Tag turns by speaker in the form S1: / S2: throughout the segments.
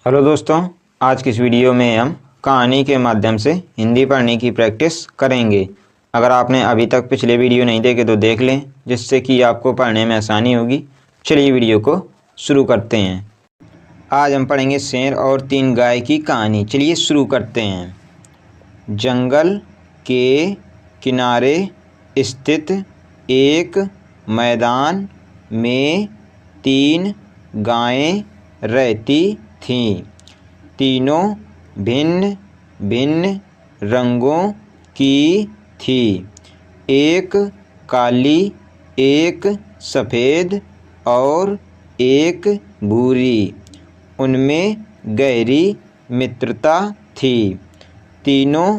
S1: Hello दोस्तों, आज की इस वीडियो में हम कहानी के माध्यम से हिंदी पढ़ने की प्रैक्टिस करेंगे। अगर आपने अभी तक पिछले वीडियो नहीं देखे तो देख लें, जिससे कि आपको पढ़ने में आसानी होगी। चलिए वीडियो को शुरू करते हैं। आज हम पढ़ेंगे शेर और 3 गाय की कहानी। चलिए शुरू करते हैं। जंगल के किनारे स्थित एक मैदान में 3 गायें रहती थीं। तीनों भिन्न भिन्न रंगों की थी। एक काली, एक सफ़ेद और एक भूरी। उनमें गहरी मित्रता थी। तीनों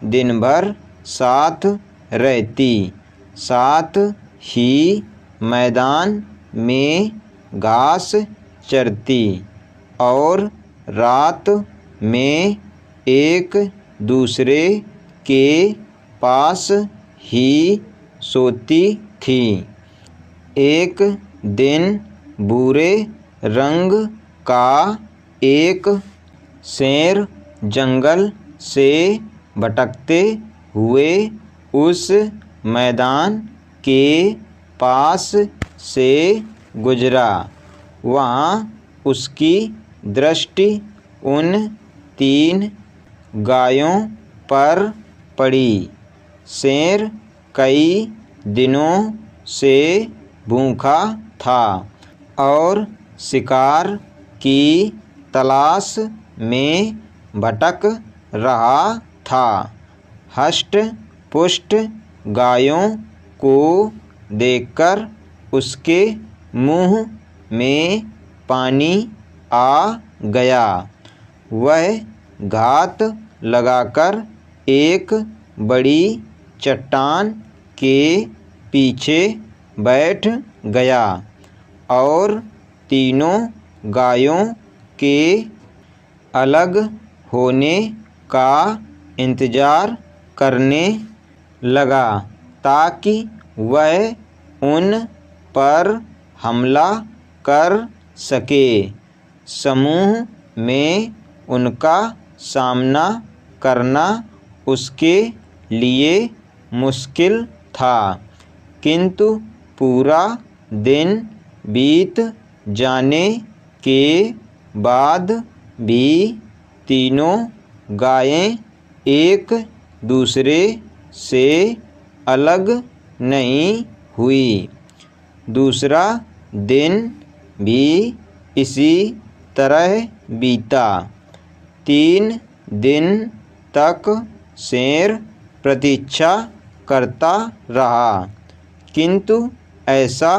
S1: दिन भर साथ रहती, साथ ही मैदान में घास चरती और रात में एक दूसरे के पास ही सोती थी। एक दिन भूरे रंग का एक शेर जंगल से भटकते हुए उस मैदान के पास से गुजरा। वहाँ उसकी दृष्टि उन 3 गायों पर पड़ी। शेर कई दिनों से भूखा था और शिकार की तलाश में भटक रहा था। हष्ट पुष्ट गायों को देखकर उसके मुंह में पानी आ गया। वह घात लगाकर एक बड़ी चट्टान के पीछे बैठ गया और तीनों गायों के अलग होने का इंतज़ार करने लगा, ताकि वह उन पर हमला कर सके। समूह में उनका सामना करना उसके लिए मुश्किल था, किंतु पूरा दिन बीत जाने के बाद भी तीनों गायें एक दूसरे से अलग नहीं हुई। दूसरा दिन भी इसी तरह बीता। 3 दिन तक शेर प्रतीक्षा करता रहा, किंतु ऐसा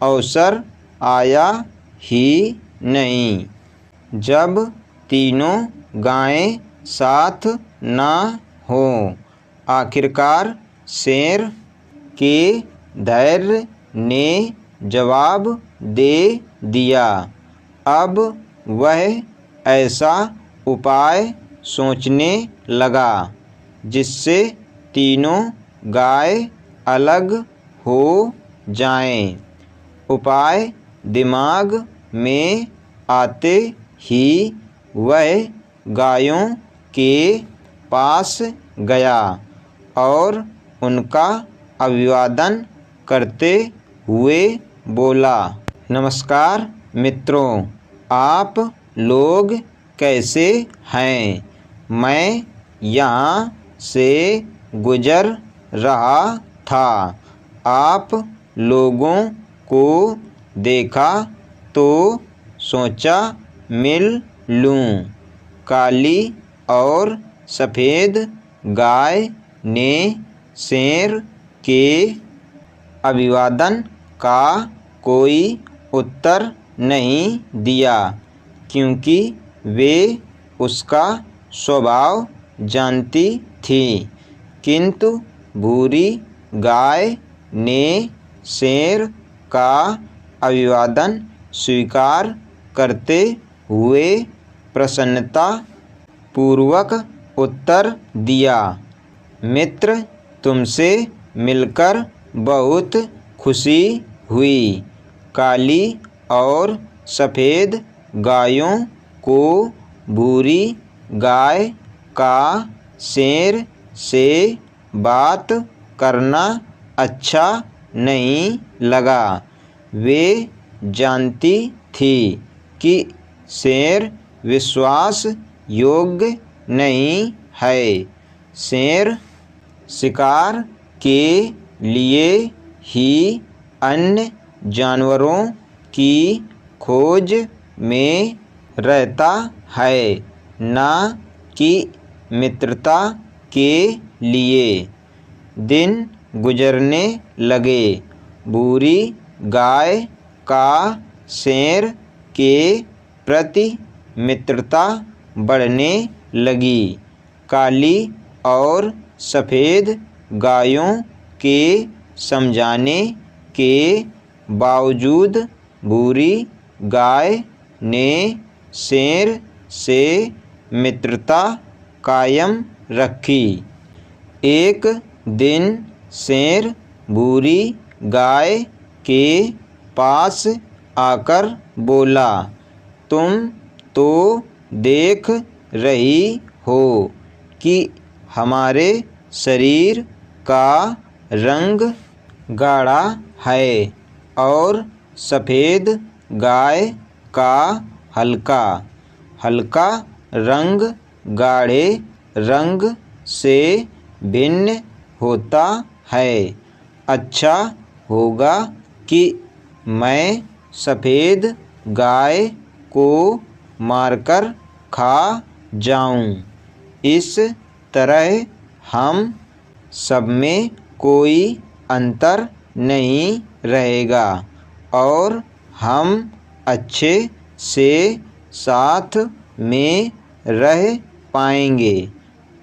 S1: अवसर आया ही नहीं। जब तीनों गायें साथ न हों, आखिरकार शेर के धैर्य ने जवाब दे दिया। अब वह ऐसा उपाय सोचने लगा जिससे तीनों गाय अलग हो जाएं। उपाय दिमाग में आते ही वह गायों के पास गया और उनका अभिवादन करते हुए बोला, नमस्कार मित्रों, आप लोग कैसे हैं? मैं यहाँ से गुजर रहा था, आप लोगों को देखा तो सोचा मिल लूँ। काली और सफ़ेद गाय ने शेर के अभिवादन का कोई उत्तर नहीं दिया, क्योंकि वे उसका स्वभाव जानती थी। किंतु भूरी गाय ने शेर का अभिवादन स्वीकार करते हुए प्रसन्नता पूर्वक उत्तर दिया, मित्र, तुमसे मिलकर बहुत खुशी हुई। काली और सफ़ेद गायों को बूढ़ी गाय का शेर से बात करना अच्छा नहीं लगा। वे जानती थी कि शेर विश्वास योग्य नहीं है। शेर शिकार के लिए ही अन्य जानवरों की खोज में रहता है, न कि मित्रता के लिए। दिन गुजरने लगे। बूढ़ी गाय का शेर के प्रति मित्रता बढ़ने लगी। काली और सफ़ेद गायों के समझाने के बावजूद बूढ़ी गाय ने शेर से मित्रता कायम रखी। एक दिन शेर बूढ़ी गाय के पास आकर बोला, तुम तो देख रही हो कि हमारे शरीर का रंग गाढ़ा है और सफ़ेद गाय का हल्का हल्का रंग गाढ़े रंग से भिन्न होता है। अच्छा होगा कि मैं सफ़ेद गाय को मारकर खा जाऊं। इस तरह हम सब में कोई अंतर नहीं रहेगा और हम अच्छे से साथ में रह पाएंगे।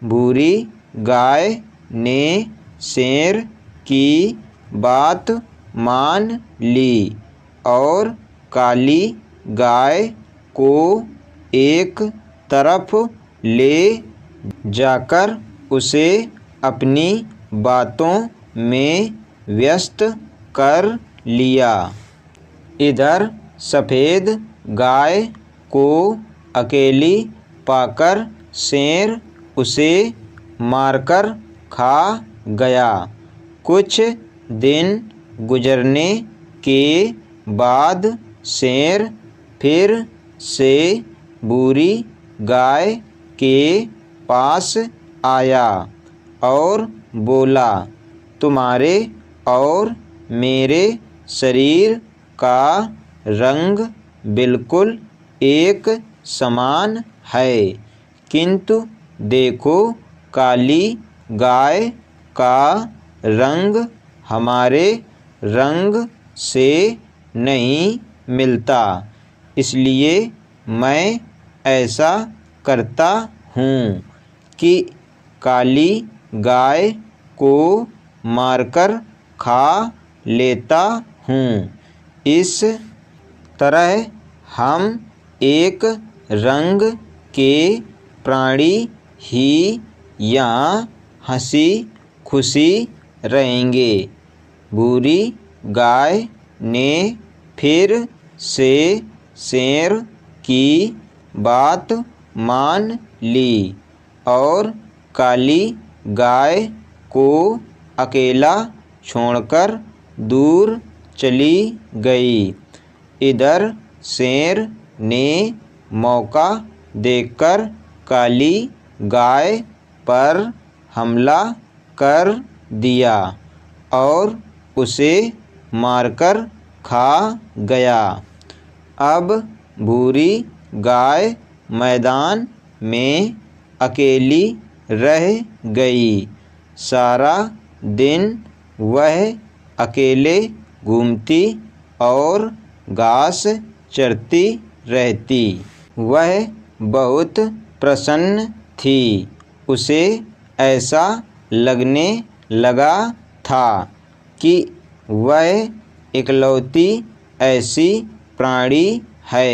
S1: बूढ़ी गाय ने शेर की बात मान ली और काली गाय को एक तरफ ले जाकर उसे अपनी बातों में व्यस्त कर लिया। इधर सफ़ेद गाय को अकेली पाकर शेर उसे मारकर खा गया। कुछ दिन गुजरने के बाद शेर फिर से बूढ़ी गाय के पास आया और बोला, तुम्हारे और मेरे शरीर का रंग बिल्कुल एक समान है, किंतु देखो काली गाय का रंग हमारे रंग से नहीं मिलता, इसलिए मैं ऐसा करता हूँ कि काली गाय को मारकर खा लेता हूँ। इस तरह हम एक रंग के प्राणी ही यहाँ हंसी खुशी रहेंगे। बूढ़ी गाय ने फिर से शेर की बात मान ली और काली गाय को अकेला छोड़कर दूर चली गई। इधर शेर ने मौका देखकर काली गाय पर हमला कर दिया और उसे मारकर खा गया। अब बूढ़ी गाय मैदान में अकेली रह गई। सारा दिन वह अकेले घूमती और घास चरती रहती। वह बहुत प्रसन्न थी। उसे ऐसा लगने लगा था कि वह इकलौती ऐसी प्राणी है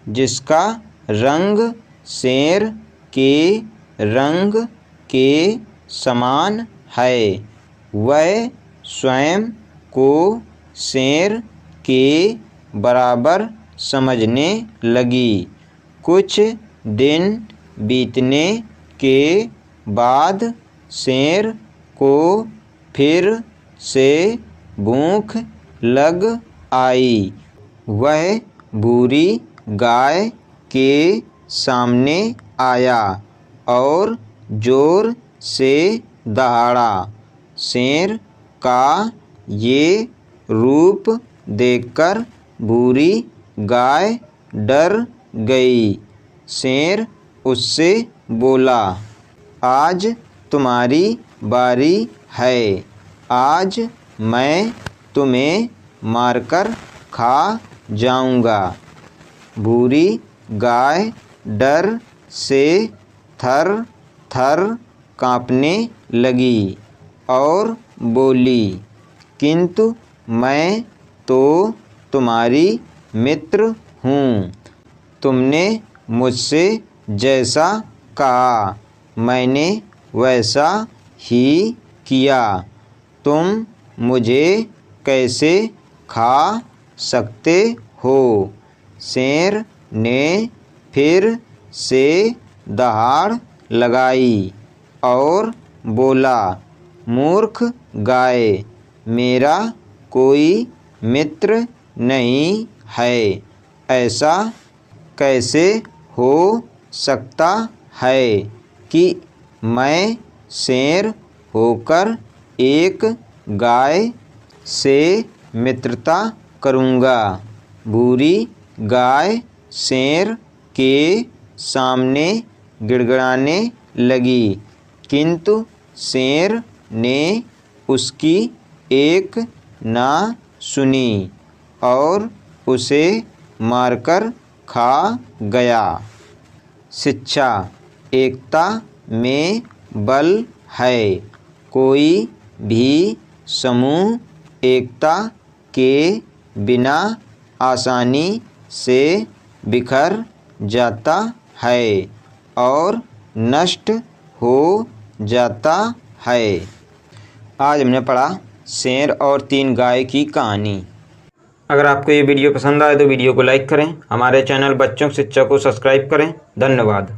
S1: जिसका रंग शेर के रंग के समान है। वह स्वयं को शेर के बराबर समझने लगी। कुछ दिन बीतने के बाद शेर को फिर से भूख लग आई। वह बूढ़ी गाय के सामने आया और जोर से दहाड़ा। शेर का ये रूप देखकर बूढ़ी गाय डर गई। शेर उससे बोला, आज तुम्हारी बारी है। आज मैं तुम्हें मारकर खा जाऊंगा। बूढ़ी गाय डर से थर थर काँपने लगी और बोली, किंतु मैं तो तुम्हारी मित्र हूँ। तुमने मुझसे जैसा कहा मैंने वैसा ही किया। तुम मुझे कैसे खा सकते हो? शेर ने फिर से दहाड़ लगाई और बोला, मूर्ख गाय, मेरा कोई मित्र नहीं है। ऐसा कैसे हो सकता है कि मैं शेर होकर एक गाय से मित्रता करूँगा। बूढ़ी गाय शेर के सामने गिड़गिड़ाने लगी, किंतु शेर ने उसकी एक ना सुनी और उसे मारकर खा गया। शिक्षा, एकता में बल है। कोई भी समूह एकता के बिना आसानी से बिखर जाता है और नष्ट हो जाता है। आज हमने पढ़ा शेर और 3 गाय की कहानी। अगर आपको ये वीडियो पसंद आए तो वीडियो को लाइक करें। हमारे चैनल बच्चों की शिक्षा को सब्सक्राइब करें। धन्यवाद।